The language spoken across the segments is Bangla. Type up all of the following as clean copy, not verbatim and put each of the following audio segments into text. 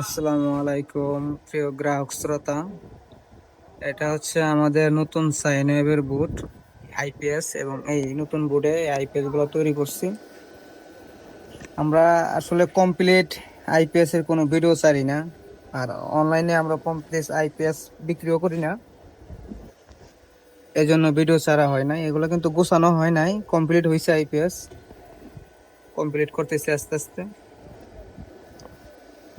আসসালামু আলাইকুম প্রিয় গ্রাহক শ্রোতা। এটা হচ্ছে আমাদের নতুন সাইন ওয়েভের বুট আইপিএস, এবং এই নতুন বুটে আইপিএস গুলো তৈরি করছি আমরা। আসলে কমপ্লিট আইপিএস এর কোনো ভিডিও ছাড়ি না, আর অনলাইনে আমরা কমপ্লিট আইপিএস বিক্রিও করি না, এই জন্য ভিডিও ছাড়া হয় নাই। এগুলো কিন্তু গোছানো হয় নাই, কমপ্লিট হয়েছে আইপিএস, কমপ্লিট করতেছি আস্তে আস্তে।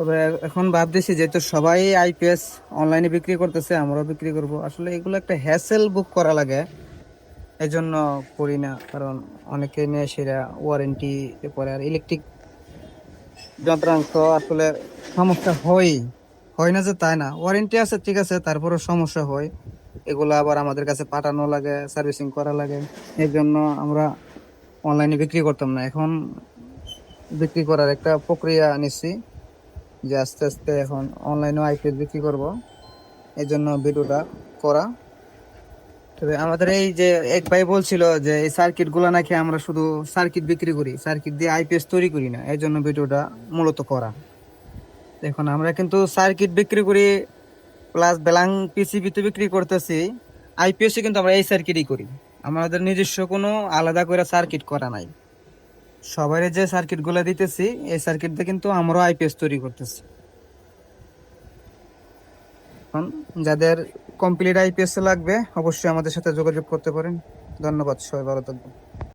তবে এখন ভাবতেছি যেহেতু সবাই আইপিএস অনলাইনে বিক্রি করতেছে, আমরাও বিক্রি করব। আসলে এগুলো একটা হ্যাসেল বুক করা লাগে, এই জন্য করি না। কারণ অনেকে নিয়ে সেরা ওয়ারেন্টি, এরপরে আর ইলেকট্রিক যন্ত্রাংশ আসলে সমস্যা হয়। হয় না যে তাই না, ওয়ারেন্টি আছে ঠিক আছে, তারপরও সমস্যা হয়। এগুলো আবার আমাদের কাছে পাঠানো লাগে, সার্ভিসিং করা লাগে। এই জন্য আমরা অনলাইনে বিক্রি করতাম না। এখন বিক্রি করার একটা প্রক্রিয়া নিচ্ছি, যে আস্তে আস্তে এখন অনলাইনে আইপিএস বিক্রি করব, এই জন্য ভিডিওটা করা। তবে আমাদের এই যে এক ভাই বলছিল যে এই সার্কিট গুলা নাকি আমরা শুধু সার্কিট বিক্রি করি, সার্কিট দিয়ে আইপিএস তৈরি করি না, এই জন্য ভিডিওটা মূলত করা। এখন আমরা কিন্তু সার্কিট বিক্রি করি, প্লাস বেলাং পিসিবি তো বিক্রি করতেছি, আইপিএস কিন্তু আমরা এই সার্কিটই করি। আমাদের নিজস্ব কোনো আলাদা করে সার্কিট করা নাই। সবাই যে সার্কিট গুলা দিতেছি, এই সার্কিট দিয়ে কিন্তু আমরাও আইপিএস তৈরি করতেছি। এখন যাদের কমপ্লিট আইপিএস লাগবে অবশ্যই আমাদের সাথে যোগাযোগ করতে পারেন। ধন্যবাদ, সবাই ভালো থাকবেন।